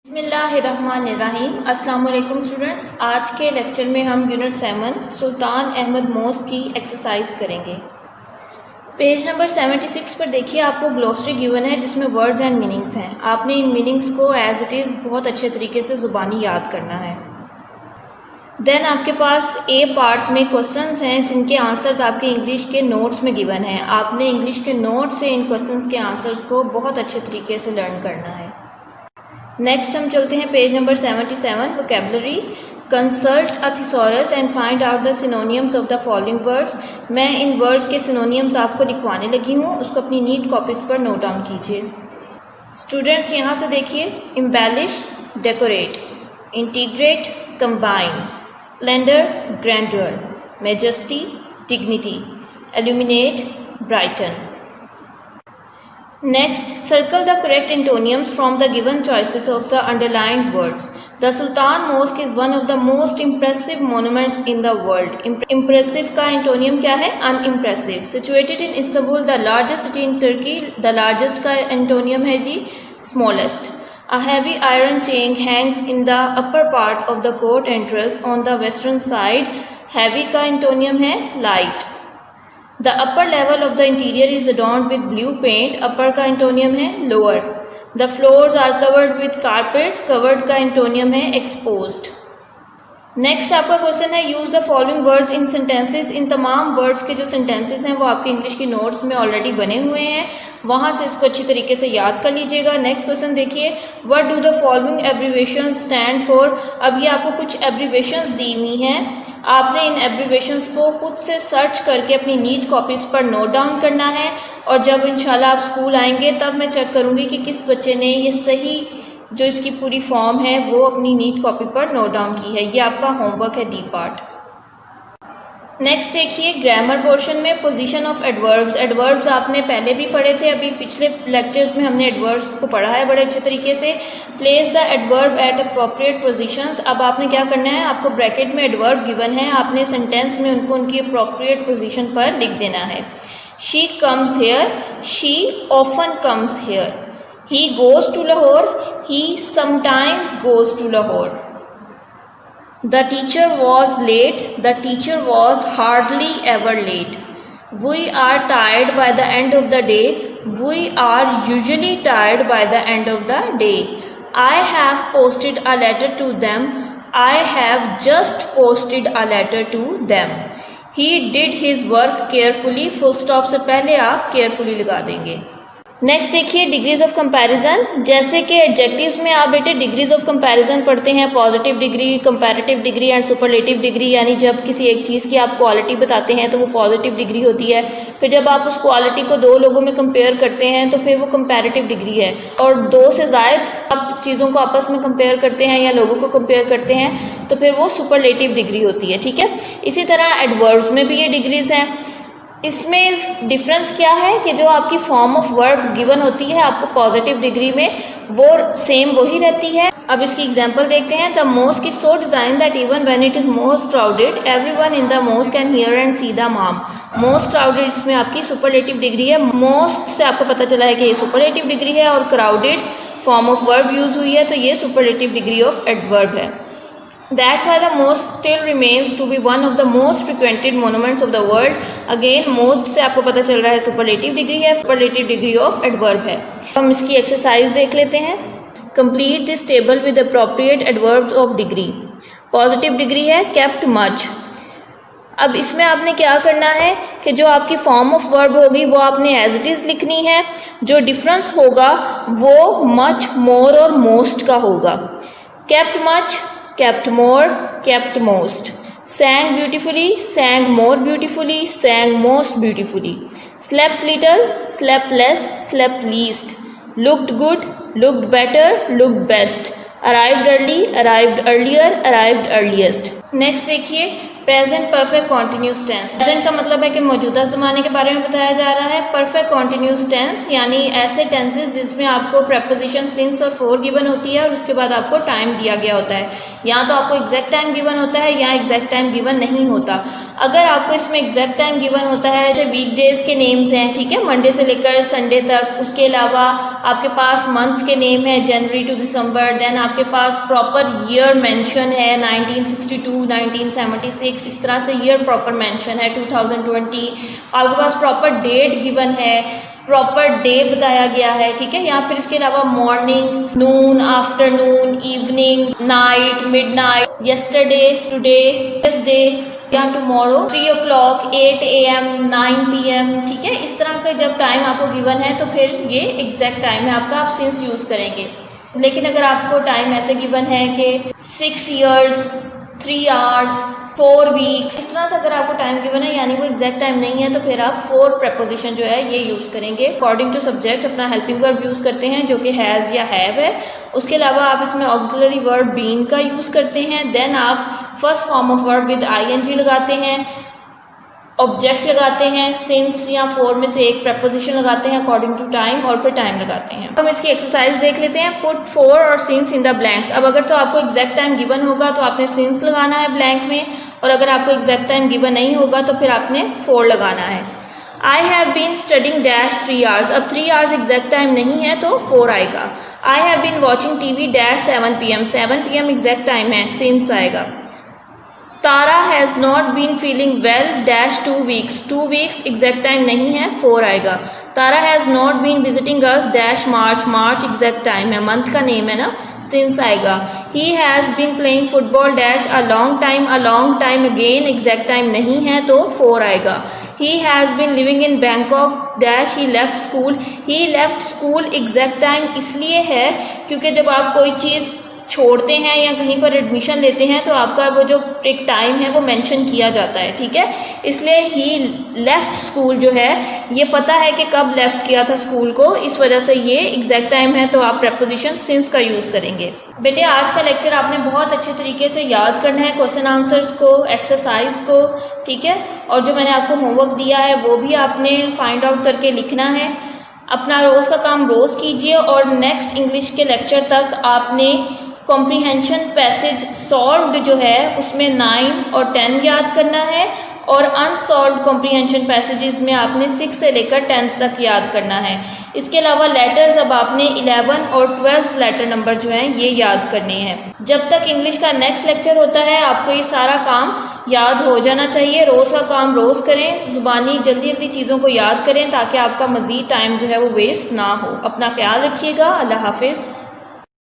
बिस्मिल्लाहिर्रहमानिर्रहीम। अस्सलाम वालेकुम स्टूडेंट्स। आज के लेक्चर में हम यूनिट 7 सुल्तान अहमद मोस्ट की एक्सरसाइज करेंगे। पेज नंबर 76 पर देखिए, आपको ग्लोसरी गिवन है जिसमें वर्ड्स एंड मीनिंग्स हैं। आपने इन मीनिंग्स को एज इट इज़ बहुत अच्छे तरीके से ज़ुबानी याद करना है। देन आपके पास ए पार्ट में क्वेश्चंस हैं जिनके आंसर्स आपके इंग्लिश के नोट्स में गिवन हैं। आपने इंग्लिश के नोट से इन क्वेश्चंस के आंसर्स को बहुत अच्छे तरीके से लर्न करना है। नेक्स्ट हम चलते हैं page number 77, vocabulary. Consult a thesaurus and find out the synonyms of the following words. मैं इन वर्ड्स के सिनोनियम्स आपको लिखवाने लगी हूँ, उसको अपनी नीट कॉपीज़ पर नोट डाउन कीजिए। स्टूडेंट्स यहाँ से देखिए, embellish decorate, integrate combine, splendour grander, majesty dignity, illuminate brighten. Next, circle the correct antonyms from the given choices of the underlined words. The Sultan Mosque is one of the most impressive monuments in the world. Impressive का antonym क्या है? Unimpressive. Situated in Istanbul, the largest city in Turkey. The largest का antonym है जी smallest. A heavy iron chain hangs in the upper part of the court entrance on the western side. Heavy का antonym है light. The upper level of the interior is adorned with blue paint. Upper का antonym है lower. The floors are covered with carpets. Covered का antonym है exposed. Next आपका question है, use the following words in sentences. इन तमाम words के जो सेंटेंसेस हैं वो आपके इंग्लिश की नोट्स में ऑलरेडी बने हुए हैं, वहाँ से इसको अच्छी तरीके से याद कर लीजिएगा। नेक्स्ट क्वेश्चन देखिए, what do the following abbreviation stand for. अब ये आपको कुछ एब्रीवेशंस दी हुई हैं, आपने इन एब्रीवेशंस को खुद से सर्च करके अपनी नीट कॉपीज़ पर नोट डाउन करना है, और जब इंशाल्लाह आप स्कूल आएंगे तब मैं चेक करूँगी कि किस बच्चे ने ये सही जो इसकी पूरी फॉर्म है वो अपनी नीट कॉपी पर नोट डाउन की है। ये आपका होमवर्क है डी पार्ट। नेक्स्ट देखिए, ग्रामर पोर्शन में पोजीशन ऑफ एडवर्ब्स। एडवर्ब्स आपने पहले भी पढ़े थे, अभी पिछले लेक्चर्स में हमने एडवर्ब्स को पढ़ा है बड़े अच्छे तरीके से। Place the adverb eight appropriate positions. अब आपने क्या करना है, आपको ब्रैकेट में एडवर्ब गिवन है, आपने सेंटेंस में उनको उनकी अप्रोप्रिएट पोजीशन पर लिख देना है। She comes here, she often comes here. He goes to Lahore, he sometimes goes to Lahore. The teacher was late, the teacher was hardly ever late. We are tired by the end of the day, we are usually tired by the end of the day. I have posted a letter to them, I have just posted a letter to them. He did his work carefully, full stop से पहले आप carefully लगा देंगे। Next देखिए, degrees of comparison. जैसे कि adjectives में आप बेटे डिग्रीज ऑफ कंपैरिजन पढ़ते हैं, positive degree, comparative degree and superlative degree. यानी जब किसी एक चीज़ की आप क्वालिटी बताते हैं तो वो पॉजिटिव डिग्री होती है, फिर जब आप उस क्वालिटी को दो लोगों में कंपेयर करते हैं तो फिर वो कंपैरेटिव डिग्री है, और दो से ज़ायद आप चीज़ों को आपस में कंपेयर करते हैं या लोगों को कंपेयर करते हैं तो फिर वो सुपरलेटिव डिग्री होती है। ठीक है, इसी तरह एडवर्ब्स में भी ये डिग्रीज हैं। इसमें डिफरेंस क्या है कि जो आपकी फॉर्म ऑफ वर्ब गिवन होती है आपको पॉजिटिव डिग्री में, वो सेम वही रहती है। अब इसकी एग्जांपल देखते हैं। The mosque is so design that even when it is most crowded everyone in the mosque can hear and see the इमाम। मोस्ट क्राउडेड इसमें आपकी सुपरलेटिव डिग्री है। मोस्ट से आपको पता चला है कि ये सुपरलेटिव डिग्री है, और crowded form of verb use हुई है तो ये सुपरलेटिव डिग्री ऑफ एडवर्ब है। That's why the most still remains to be one of the most frequented monuments of the world. Again, most से आपको पता चल रहा है सुपरलेटिव डिग्री है, सुपरलेटिव डिग्री ऑफ एडवर्ब है। हम इसकी एक्सरसाइज देख लेते हैं। Complete this table with appropriate adverbs of degree. Positive degree है kept much। अब इसमें आपने क्या करना है कि जो आपकी फॉर्म ऑफ वर्ब होगी वो आपने एज इट इज़ लिखनी है। जो डिफरेंस होगा वो मच, मोर और मोस्ट का होगा। kept much, kept more, kept most. Sang beautifully, sang more beautifully, sang most beautifully. Slept little, slept less, slept least. Looked good, looked better, looked best. Arrived early, arrived earlier, arrived earliest. Next देखिए, present perfect continuous tense, present का मतलब है कि मौजूदा ज़माने के बारे में बताया जा रहा है। परफेक्ट कॉन्टिन्यूस टेंस यानी ऐसे टेंसेस जिसमें आपको प्रेपोजिशन सिंस और फॉर गिवन होती है और उसके बाद आपको टाइम दिया गया होता है। या तो आपको एग्जैक्ट टाइम गिवन होता है या एग्जैक्ट टाइम गिवन नहीं होता। अगर आपको इसमें एग्जैक्ट टाइम गिवन होता है, जैसे वीकडेज के नेम्स हैं, ठीक है, मंडे से लेकर संडे तक, उसके अलावा आपके पास मंथ्स के नेम है जनवरी टू दिसंबर, देन आपके पास प्रॉपर ईयर मेंशन है 1962, 1976, इस तरह से ईयर प्रॉपर मेंशन है 2020, आपके पास प्रॉपर डेट गिवन है, प्रॉपर डे बताया गया है, ठीक है। या फिर इसके अलावा morning, noon, afternoon, evening, night, midnight, yesterday, today, Thursday या टुमारो, 3 o'clock, 8 AM, 9 PM, ठीक है। इस तरह का जब टाइम आपको गिवन है तो फिर ये एग्जैक्ट टाइम है आपका, आप सिंस यूज़ करेंगे। लेकिन अगर आपको टाइम ऐसे गिवन है कि 6 years, 3 hours, 4 weeks, इस तरह से अगर आपको टाइम गिवन है यानी वो एग्जैक्ट टाइम नहीं है तो फिर आप फॉर प्रेपोजिशन जो है ये यूज़ करेंगे। अकॉर्डिंग टू सब्जेक्ट अपना हेल्पिंग वर्ब यूज़ करते हैं जो कि हैज़ या हैव है। उसके अलावा आप इसमें ऑक्सिलरी वर्ब बीन का यूज़ करते हैं। देन आप first form of verb with ING लगाते हैं, ऑब्जेक्ट लगाते हैं, सिंस या फॉर में से एक प्रेपोजिशन लगाते हैं अकॉर्डिंग टू टाइम और फिर टाइम लगाते हैं। हम इसकी एक्सरसाइज देख लेते हैं। पुट फॉर और सिंस इन द ब्लैंक्स। अब अगर तो आपको एग्जैक्ट टाइम गिवन होगा तो आपने सिंस लगाना है ब्लैंक में, और अगर आपको एग्जैक्ट टाइम गिवन नहीं होगा तो फिर आपने फॉर लगाना है। I have been studying dash 3 hours। अब 3 hours एग्जैक्ट टाइम नहीं है तो 4 आएगा। I have been watching TV dash 7 PM। 7 PM exact time है, सिंस आएगा। Tara has not been feeling well dash 2 weeks। 2 weeks exact time नहीं है, 4 आएगा। Tara has not been visiting us dash March. March exact time है, month का name है ना, since आएगा। He has been playing football dash a long time. A long time again exact time नहीं है तो 4 आएगा। He has been living in Bangkok dash he left school. He left school exact time इसलिए है क्योंकि जब आप कोई चीज़ छोड़ते हैं या कहीं पर एडमिशन लेते हैं तो आपका वो जो एक टाइम है वो मेंशन किया जाता है, ठीक है। इसलिए ही लेफ्ट स्कूल जो है ये पता है कि कब लेफ्ट किया था स्कूल को, इस वजह से ये एग्जैक्ट टाइम है तो आप प्रेपोजिशन सिंस का यूज़ करेंगे। बेटे आज का लेक्चर आपने बहुत अच्छे तरीके से याद करना है, क्वेश्चन आंसर्स को, एक्सरसाइज को, ठीक है। और जो मैंने आपको होमवर्क दिया है वो भी आपने फाइंड आउट करके लिखना है। अपना रोज़ का काम रोज़ कीजिए और नेक्स्ट इंग्लिश के लेक्चर तक आपने कॉम्प्रीहेंशन पैसेज सॉल्व्ड जो है उसमें 9 और 10 याद करना है, और अनसॉल्व्ड कॉम्प्रीहेंशन पैसेजेस में आपने 6 से लेकर 10 तक याद करना है। इसके अलावा लेटर्स अब आपने 11 और 12 लेटर नंबर जो हैं ये याद करने हैं। जब तक इंग्लिश का नेक्स्ट लेक्चर होता है आपको ये सारा काम याद हो जाना चाहिए। रोज़ का काम रोज़ करें, ज़ुबानी जल्दी जल्दी चीज़ों को याद करें ताकि आपका मज़ीद टाइम जो है वो वेस्ट ना हो। अपना ख्याल रखिएगा। अल्लाह हाफिज़।